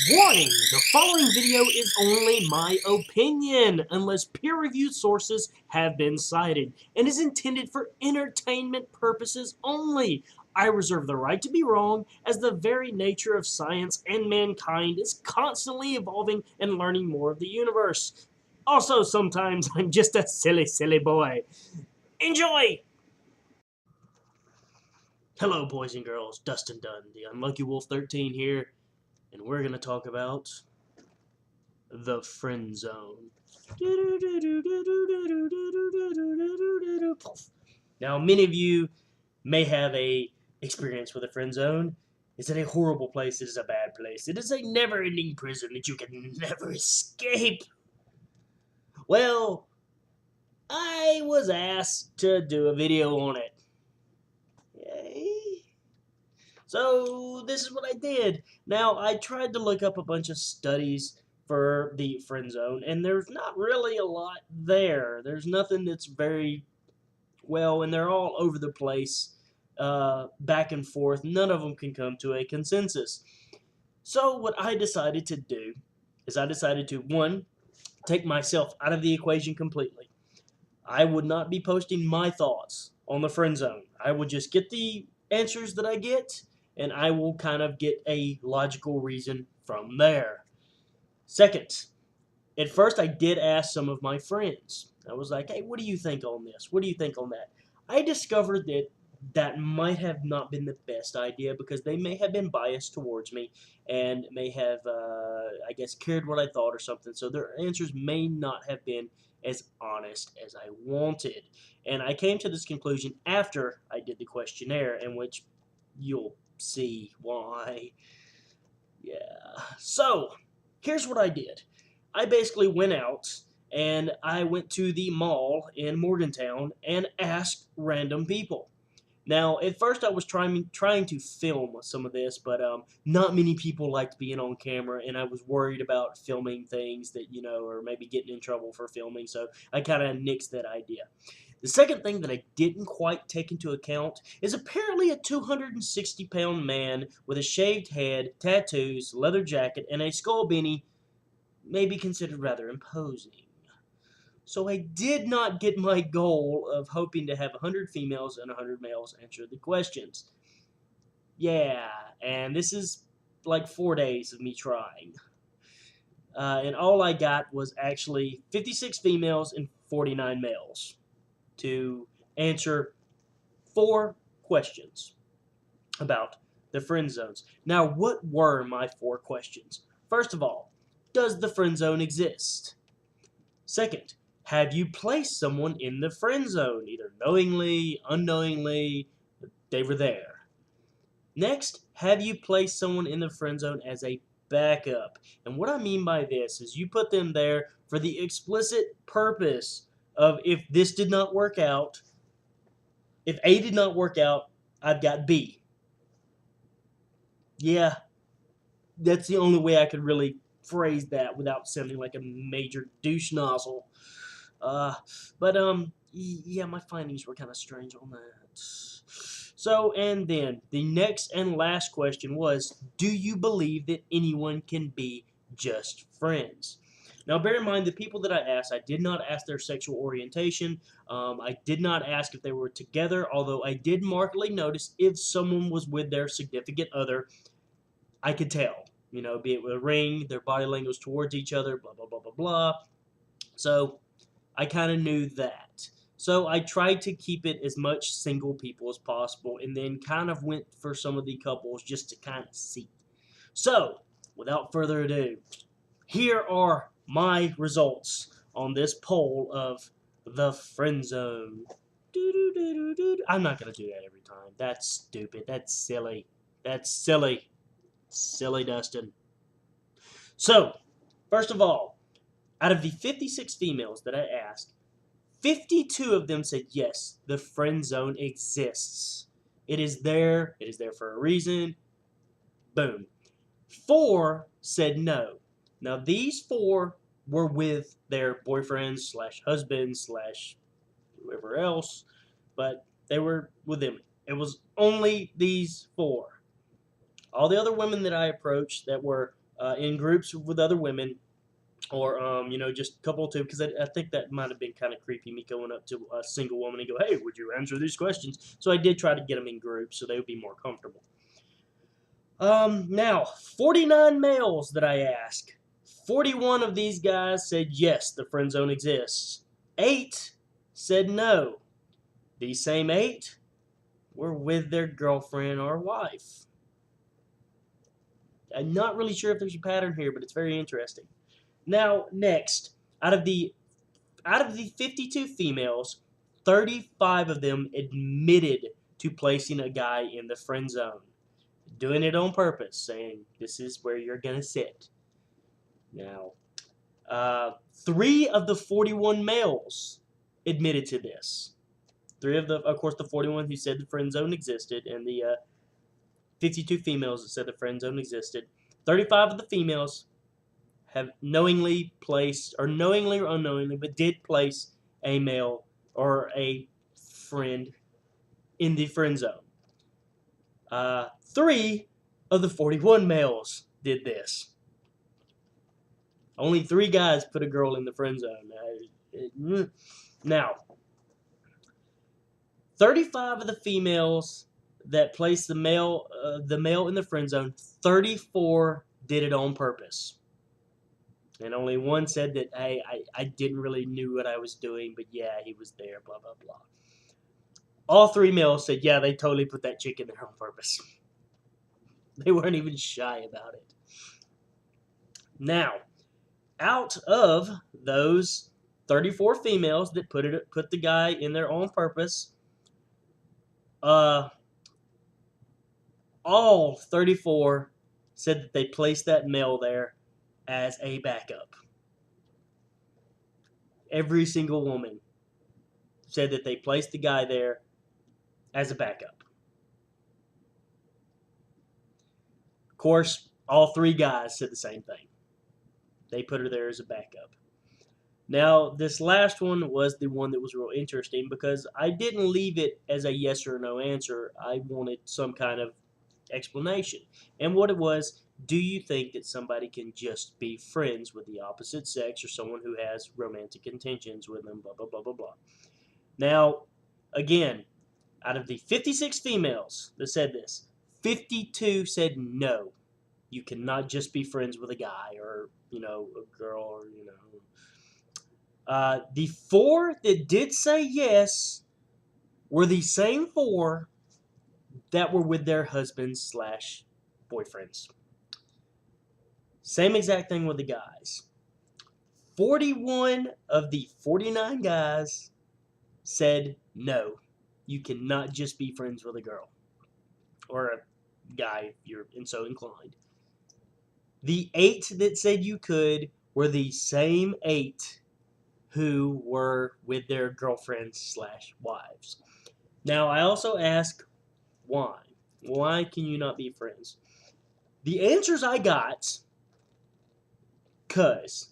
Warning! The following video is only my opinion, unless peer-reviewed sources have been cited, and is intended for entertainment purposes only. I reserve the right to be wrong, as the very nature of science and mankind is constantly evolving and learning more of the universe. Also, sometimes I'm just a silly boy. Enjoy! Hello, boys and girls. Dustin Dunn, the Unlucky Wolf 13 here, and we're going to talk about the friend zone. Now, many of you may have a experience with a friend zone. Is it a horrible place? It is a bad place. It is a never-ending prison that you can never escape. Well, I was asked to do a video on it. Yay. So this is what I did. Now, I tried to look up a bunch of studies for the friend zone, and there's not really a lot there. There's nothing that's very well, and they're all over the place, back and forth. None of them can come to a consensus. So what I decided to do is I decided to, one, take myself out of the equation completely. I would not be posting my thoughts on the friend zone. I would just get the answers that I get, and I will kind of get a logical reason from there. Second, at first I did ask some of my friends. I was like, hey, what do you think on this? What do you think on that? I discovered that that might have not been the best idea because they may have been biased towards me and may have, I guess, cared what I thought or something. So their answers may not have been as honest as I wanted. And I came to this conclusion after I did the questionnaire, in which you'll see why. Yeah. So, here's what I did. I basically went out and I went to the mall in Morgantown and asked random people. Now, at first I was trying to film some of this, but not many people liked being on camera, and I was worried about filming things that, or maybe getting in trouble for filming, so I kind of nixed that idea. The second thing that I didn't quite take into account is apparently a 260-pound man with a shaved head, tattoos, leather jacket, and a skull beanie may be considered rather imposing. So I did not get my goal of hoping to have 100 females and 100 males answer the questions. Yeah, and this is like 4 days of me trying. And all I got was actually 56 females and 49 males to answer 4 questions about the friend zones. Now, what were my 4 questions? First of all, does the friend zone exist? Second, have you placed someone in the friend zone, either knowingly, unknowingly, they were there? Next, have you placed someone in the friend zone as a backup? And what I mean by this is you put them there for the explicit purpose of, if this did not work out, if A did not work out, I've got B. Yeah, that's the only way I could really phrase that without sounding like a major douche nozzle. But yeah, my findings were kind of strange on that. So, and then the next and last question was, do you believe that anyone can be just friends? Now, bear in mind, the people that I asked, I did not ask their sexual orientation. I did not ask if they were together, although I did markedly notice if someone was with their significant other, I could tell. Be it with a ring, their body language towards each other, blah, blah, blah, blah, blah. So, I kind of knew that. So I tried to keep it as much single people as possible, and then kind of went for some of the couples just to kind of see. So, without further ado, here are my results on this poll of the friend zone. I'm not going to do that every time. That's stupid. That's silly. That's silly. Silly Dustin. So, first of all, out of the 56 females that I asked, 52 of them said yes, the friend zone exists. It is there. It is there for a reason. Boom. 4 said no. Now, these 4 were with their boyfriends slash husbands slash whoever else, but they were with them. It was only these 4. All the other women that I approached that were in groups with other women, or just a couple or two, because I think that might have been kind of creepy, me going up to a single woman and go, hey, would you answer these questions? So I did try to get them in groups so they would be more comfortable. Now, 49 males that I asked. 41 of these guys said yes, the friend zone exists. 8 said no. These same 8 were with their girlfriend or wife. I'm not really sure if there's a pattern here, but it's very interesting. Now, next, out of the 52 females, 35 of them admitted to placing a guy in the friend zone, doing it on purpose, saying this is where you're gonna sit. Now, 3 of the 41 males admitted to this. 3 of course, the 41 who said the friend zone existed, and the 52 females that said the friend zone existed. 35 of the females have knowingly placed, or knowingly or unknowingly, but did place a male or a friend in the friend zone. 3 of the 41 males did this. Only 3 guys put a girl in the friend zone. Now, 35 of the females that placed the male in the friend zone, 34 did it on purpose. And only 1 said that, hey, I didn't really knew what I was doing, but yeah, he was there, blah, blah, blah. All 3 males said, yeah, they totally put that chick in there on purpose. They weren't even shy about it. Now, out of those 34 females that put the guy in there on purpose, all 34 said that they placed that male there as a backup. Every single woman said that they placed the guy there as a backup. Of course, all 3 guys said the same thing. They put her there as a backup. Now, this last one was the one that was real interesting, because I didn't leave it as a yes or no answer. I wanted some kind of explanation. And what it was, do you think that somebody can just be friends with the opposite sex, or someone who has romantic intentions with them, blah, blah, blah, blah, blah. Now, again, out of the 56 females that said this, 52 said no. You cannot just be friends with a guy, or, a girl, or, the 4 that did say yes were the same 4 that were with their husbands / boyfriends. Same exact thing with the guys. 41 of the 49 guys said no. You cannot just be friends with a girl or a guy if you're so inclined. The 8 that said you could were the same 8 who were with their girlfriends / wives. Now, I also ask why. Why can you not be friends? The answers I got, because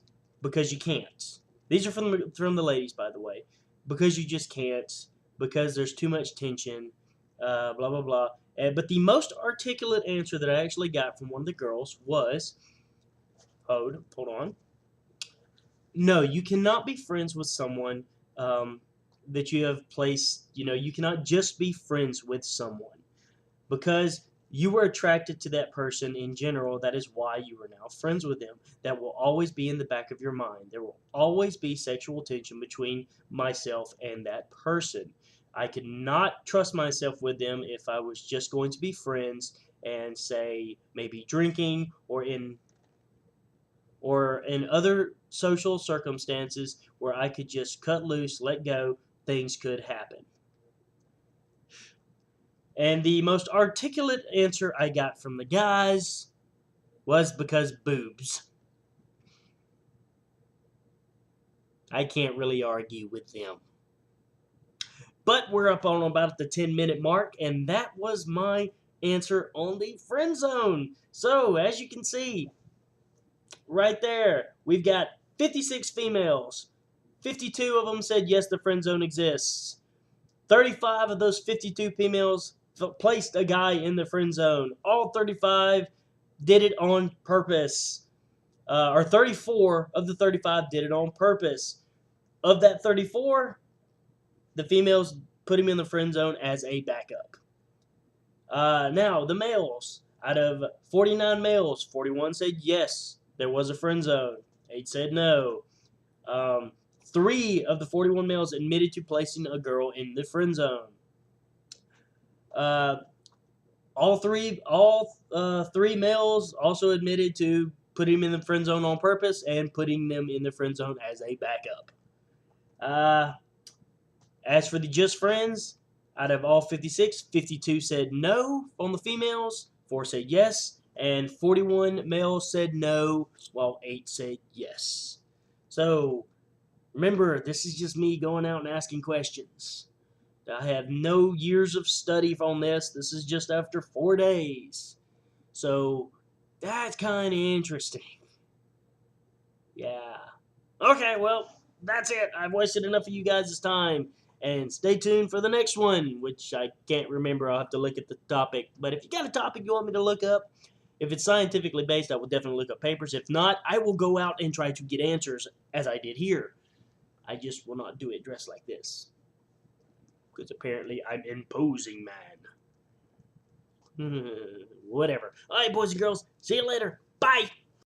you can't. These are from the ladies, by the way. Because you just can't. Because there's too much tension. Blah, blah, blah. But the most articulate answer that I actually got from one of the girls was, hold on. No, you cannot be friends with someone that you have placed, you cannot just be friends with someone. Because you were attracted to that person in general, that is why you are now friends with them. That will always be in the back of your mind. There will always be sexual tension between myself and that person. I could not trust myself with them if I was just going to be friends and, say, maybe drinking or in other social circumstances where I could just cut loose, let go, things could happen. And the most articulate answer I got from the guys was because boobs. I can't really argue with them. But we're up on about the 10-minute mark, and that was my answer on the friend zone. So, as you can see, right there, we've got 56 females. 52 of them said yes, the friend zone exists. 35 of those 52 females placed a guy in the friend zone. All 35 did it on purpose. or 34 of the 35 did it on purpose. Of that 34, the females put him in the friend zone as a backup. Now, the males. Out of 49 males, 41 said yes, there was a friend zone. 8 said no. 3 of the 41 males admitted to placing a girl in the friend zone. All three males also admitted to putting him in the friend zone on purpose and putting them in the friend zone as a backup. As for the just friends, out of all 56, 52 said no on the females, 4 said yes, and 41 males said no, while 8 said yes. So remember, this is just me going out and asking questions. I have no years of study on this. This is just after 4 days. So that's kind of interesting. Yeah. Okay, well, that's it. I've wasted enough of you guys' time. And stay tuned for the next one, which I can't remember. I'll have to look at the topic. But if you got a topic you want me to look up, if it's scientifically based, I will definitely look up papers. If not, I will go out and try to get answers as I did here. I just will not do it dressed like this. Because apparently I'm imposing, man. Whatever. All right, boys and girls. See you later. Bye.